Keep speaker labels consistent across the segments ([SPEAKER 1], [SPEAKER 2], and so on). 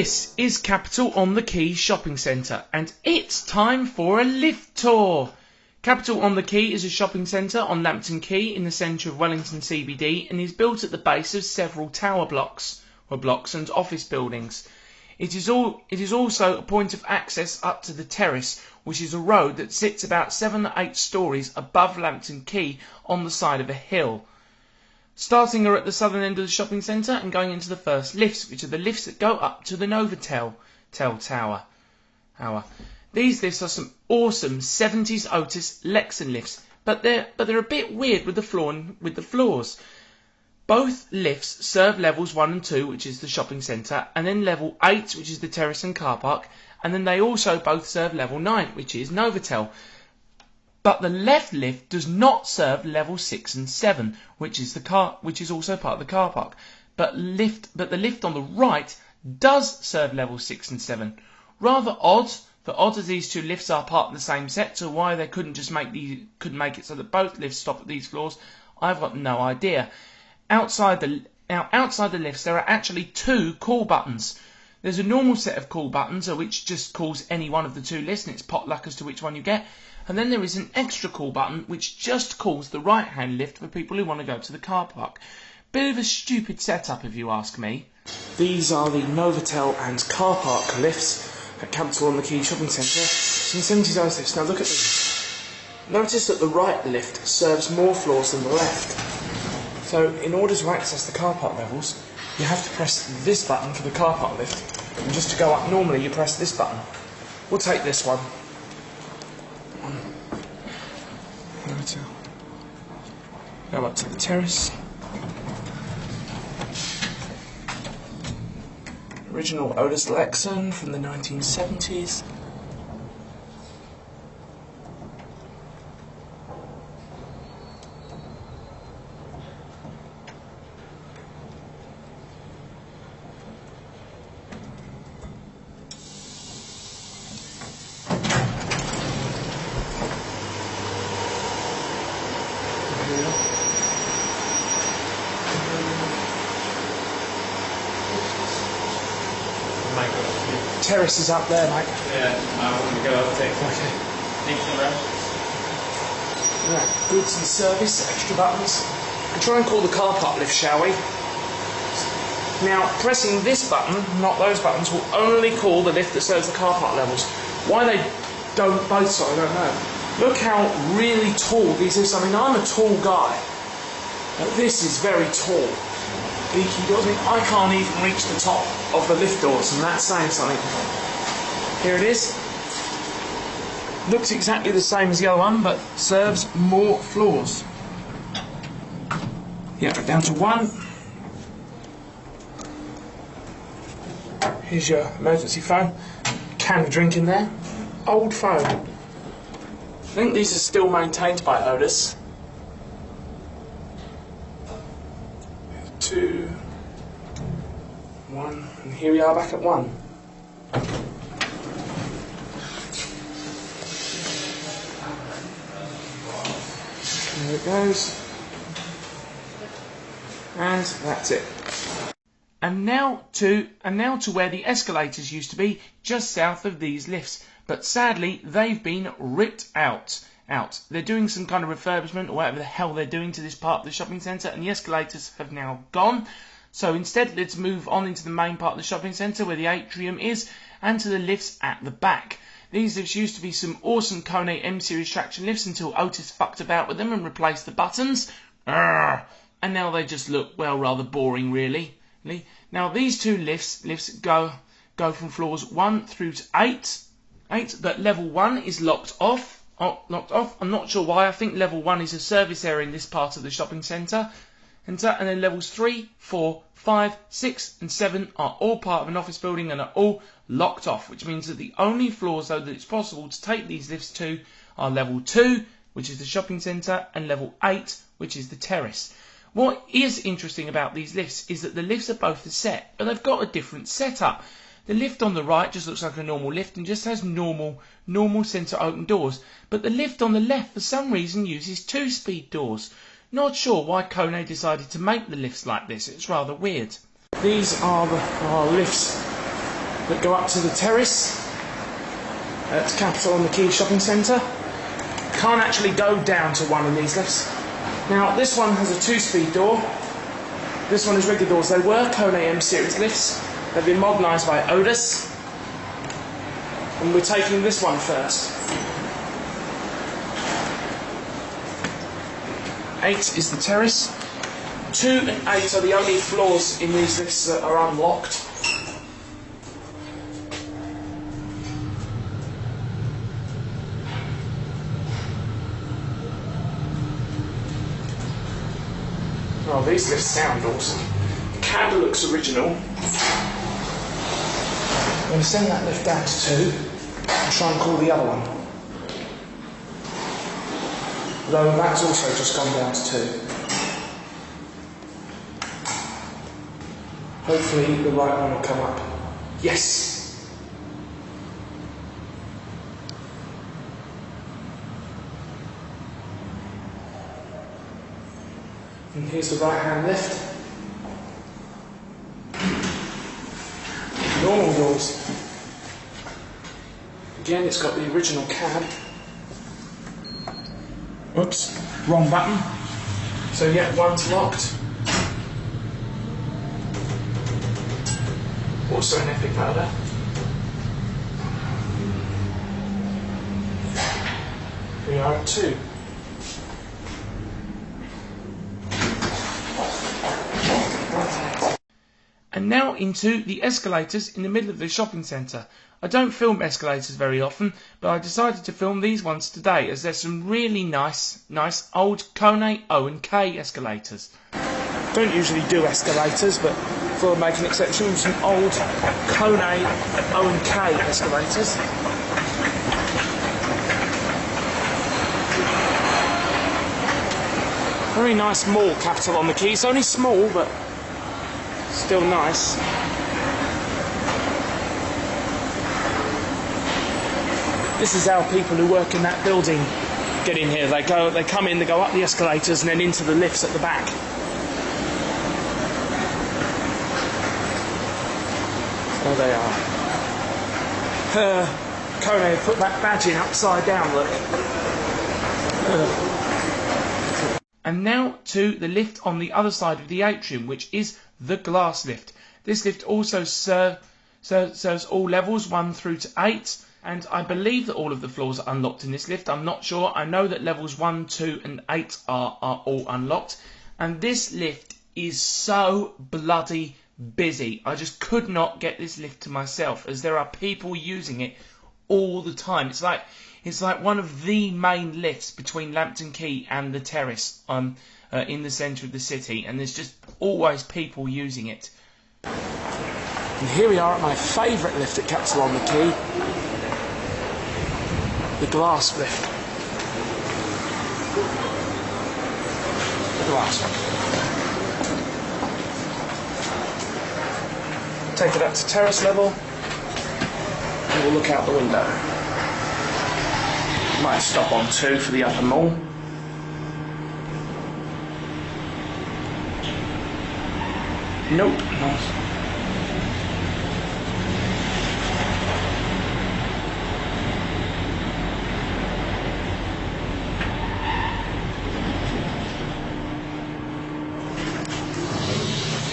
[SPEAKER 1] This is Capital on the Quay shopping centre, and it's time for a lift tour. Capital on the Quay is a shopping centre on Lambton Quay in the centre of Wellington CBD and is built at the base of several tower blocks and office buildings. It is also a point of access up to the terrace, which is a road that sits about 7 or 8 stories above Lambton Quay on the side of a hill. Starting at the southern end of the shopping centre and going into the first lifts, which are the lifts that go up to the Novotel Tower. These lifts are some awesome 70s Otis Lexan lifts, but they're a bit weird with the floors. Both lifts serve levels 1 and 2, which is the shopping centre, and then level 8, which is the terrace and car park, and then they also both serve level 9, which is Novotel. But the left lift does not serve level 6 and 7, which is also part of the car park. But the lift on the right does serve level 6 and 7. Rather odd, for odd as these two lifts are part of the same set, so why they couldn't make it so that both lifts stop at these floors, I've got no idea. Outside the lifts there are actually 2 call buttons. There's a normal set of call buttons, which just calls any one of the 2 lifts, and it's potluck as to which one you get. And then there is an extra call button which just calls the right hand lift for people who want to go to the car park. Bit of a stupid setup if you ask me. These are the Novotel and car park lifts at Capital on the Quay shopping centre. Some 70s Otis lifts. Now look at these. Notice that the right lift serves more floors than the left. So in order to access the car park levels, you have to press this button for the car park lift. And just to go up normally you press this button. We'll take this one. Go up to the terrace. Original Otis Lexan from the 1970s. Terrace is up there, mate.
[SPEAKER 2] Yeah, I want to go up there.
[SPEAKER 1] Okay.
[SPEAKER 2] Thank you, man.
[SPEAKER 1] Right, goods and service, extra buttons. We'll try and call the car park lift, shall we? Now, pressing this button, not those buttons, will only call the lift that serves the car park levels. Why they don't both so I don't know. Look how really tall these lifts are. I mean, I'm a tall guy, but this is very tall. Beaky doors. I can't even reach the top of the lift doors, and that's saying something. Here it is. Looks exactly the same as the other one, but serves more floors. Yeah, down to 1. Here's your emergency phone. Can of drink in there. Old phone. I think these are still maintained by Otis. 2, 1, and here we are back at 1. There it goes. And that's it. And now to where the escalators used to be, just south of these lifts. But sadly, they've been ripped out. They're doing some kind of refurbishment or whatever the hell they're doing to this part of the shopping centre, and the escalators have now gone. So instead, let's move on into the main part of the shopping centre where the atrium is, and to the lifts at the back. These lifts used to be some awesome Quay M-Series traction lifts until Otis fucked about with them and replaced the buttons. And now they just look, well, rather boring, really. Now these 2 lifts go from floors 1 through to 8, but level 1 is locked off. I'm not sure why. I think level 1 is a service area in this part of the shopping centre. And then levels 3, 4, 5, 6 and 7 are all part of an office building and are all locked off, which means that the only floors though that it's possible to take these lifts to are level 2, which is the shopping centre, and level 8, which is the terrace. What is interesting about these lifts is that the lifts are both a set, but they've got a different setup. The lift on the right just looks like a normal lift and just has normal centre open doors. But the lift on the left for some reason uses 2-speed doors. Not sure why Quay decided to make the lifts like this. It's rather weird. These are our lifts that go up to the terrace at Capital on the Quay shopping centre. Can't actually go down to one of these lifts. Now this one has a 2-speed door. This one is regular doors. They were Quay M series lifts. They've been modernised by Otis. And we're taking this one first. 8 is the terrace. 2 and 8 are the only floors in these lifts that are unlocked. Oh, these lifts sound awesome. The cab looks original. I'm going to send that lift down to 2 and try and call the other one. Though that's also just gone down to 2. Hopefully the right one will come up. Yes! And here's the right hand lift. Normal doors. Again, it's got the original cab. Oops, wrong button. So yeah, one's locked. Also an epic motor. We are at 2. And now into the escalators in the middle of the shopping centre. I don't film escalators very often, but I decided to film these ones today as there's some really nice old Quay O&K escalators. Don't usually do escalators, but thought I'd make an exception with some old Quay O&K escalators. Very nice mall, Capital on the Quay. It's only small, but still nice. This is how people who work in that building get in here. They come in, they go up the escalators and then into the lifts at the back. There they are. Quay put that badge in upside down, look. And now to the lift on the other side of the atrium, which is the glass lift. This lift also serves all levels 1 through to 8, and I believe that all of the floors are unlocked in this lift. I'm not sure. I know that levels 1, 2 and 8 are all unlocked, and this lift is so bloody busy. I just could not get this lift to myself, as there are people using it all the time. It's like one of the main lifts between Lambton Quay and the terrace in the centre of the city, and there's just always people using it. And here we are at my favourite lift at Capital on the Quay, the glass lift. The glass one. Take it up to terrace level, and we'll look out the window. Might stop on 2 for the upper mall. Nope. No.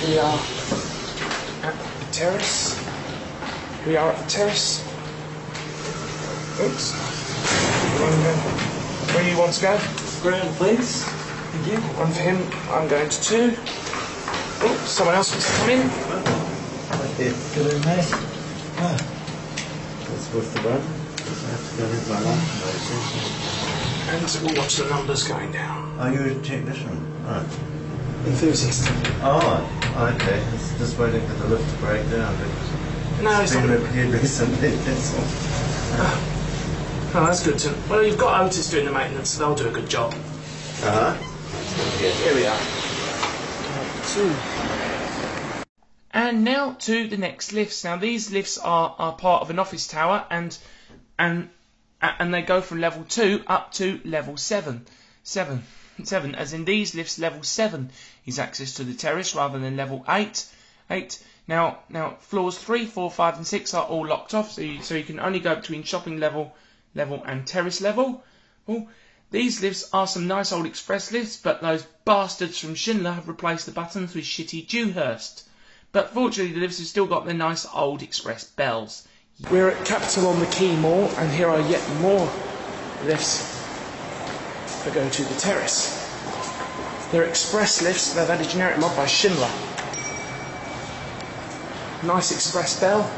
[SPEAKER 1] We are at the terrace. We are at the terrace. Oops. Where do you want to go?
[SPEAKER 3] Ground, please. Thank you.
[SPEAKER 1] One for him. I'm going to 2. Oh, someone else wants to come in.
[SPEAKER 3] Thank you. Good evening, mate. Oh. That's worth the run. Just have to go in by that.
[SPEAKER 1] And we'll watch the numbers going down.
[SPEAKER 3] Are you a technician? Right.
[SPEAKER 1] Enthusiast.
[SPEAKER 3] Oh, okay. It's just waiting for the lift to break down.
[SPEAKER 1] No,
[SPEAKER 3] it's been repaired recently, that's all.
[SPEAKER 1] Oh, that's good too. Well, you've got Otis doing the maintenance, so they'll do a good job.
[SPEAKER 3] Uh-huh.
[SPEAKER 1] Here we are. 2. And now to the next lifts. Now these lifts are part of an office tower, and they go from level 2 up to level 7. 7, as in these lifts, level 7 is access to the terrace rather than level 8. Now floors 3, 4, 5 and 6 are all locked off, so you can only go between shopping level and terrace level. Oh, these lifts are some nice old express lifts, but those bastards from Schindler have replaced the buttons with shitty Dewhurst. But fortunately the lifts have still got their nice old express bells. We're at Capital on the Quay Mall, and here are yet more lifts that go to the terrace. They're express lifts. They've had a generic mod by Schindler. Nice express bell.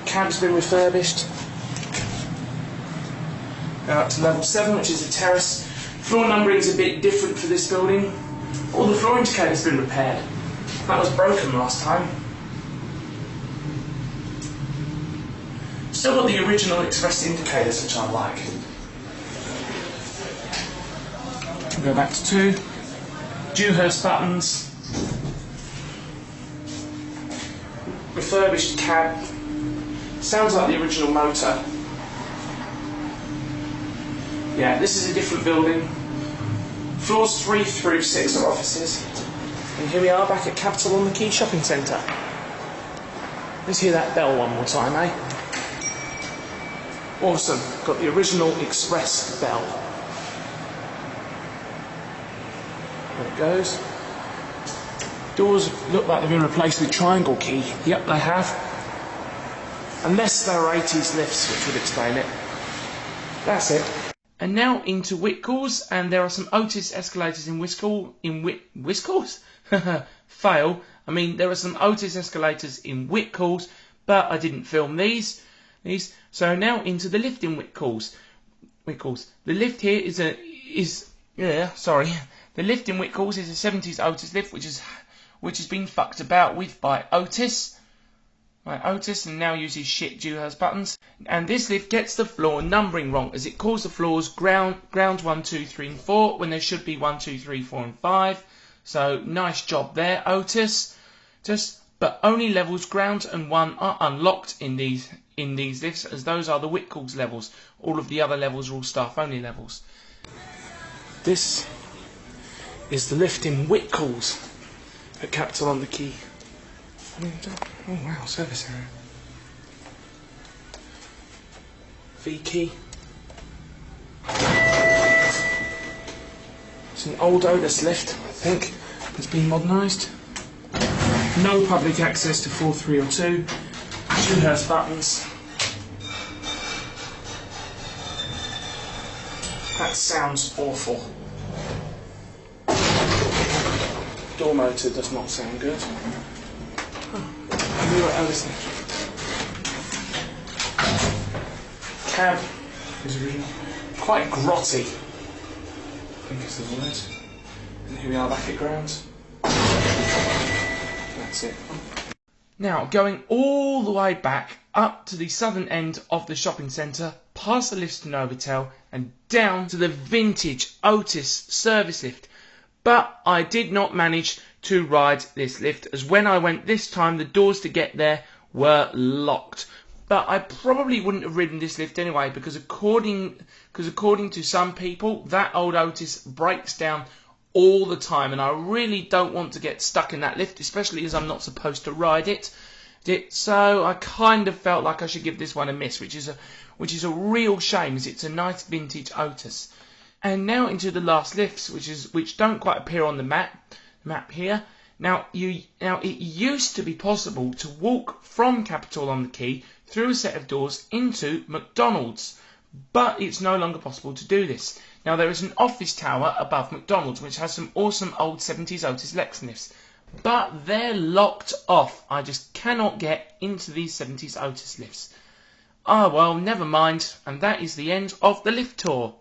[SPEAKER 1] Cab's been refurbished. Now up to level 7, which is a terrace. Floor numbering is a bit different for this building. All the floor indicators have been repaired. That was broken last time. Still got the original express indicators, which I like. Go back to 2. Dewhurst buttons. Refurbished cab. Sounds like the original motor. Yeah, this is a different building. Floors 3 through 6 are offices. And here we are back at Capital on the Quay Shopping Centre. Let's hear that bell one more time, eh? Awesome. Got the original express bell. There it goes. Doors look like they've been replaced with triangle key. Yep, they have. Unless they're 80s lifts, which would explain it. That's it. And now into Whitcoulls, and there are some Otis escalators in Whitcoulls? Fail. I mean, there are some Otis escalators in Whitcoulls, but I didn't film these. So now into the lift in Whitcoulls. The lift here The lift in Whitcoulls is a 70s Otis lift, which has been fucked about with by Otis. And now uses shit Dewhurst buttons. And this lift gets the floor numbering wrong, as it calls the floors ground 1, 2, 3 and 4 when there should be 1, 2, 3, 4 and 5. So nice job there, Otis. But only levels ground and 1 are unlocked in these lifts, as those are the Whitcoulls levels. All of the other levels are all staff only levels. This is the lift in Whitcoulls at Capital on the Quay. Oh wow, service area. V-key. It's an old Otis lift, I think. It's been modernised. No public access to 4, 3 or 2. Dewhurst buttons. That sounds awful. Door motor does not sound good. Cab is original. Quite grotty, I think is the word. And here we are back at grounds. That's it. Now, going all the way back up to the southern end of the shopping centre, past the lifts to Novotel, and down to the vintage Otis service lift. But I did not manage to ride this lift, as when I went this time the doors to get there were locked. But I probably wouldn't have ridden this lift anyway, because according to some people, that old Otis breaks down all the time, and I really don't want to get stuck in that lift, especially as I'm not supposed to ride it. So I kind of felt like I should give this one a miss, which is a real shame, as it's a nice vintage Otis. And now into the last lifts, which don't quite appear on the map here. Now it used to be possible to walk from Capital on the Quay through a set of doors into McDonald's, but it's no longer possible to do this. Now there is an office tower above McDonald's which has some awesome old 70s Otis Lex lifts, but they're locked off. I just cannot get into these 70s Otis lifts. Ah well, never mind, and that is the end of the lift tour.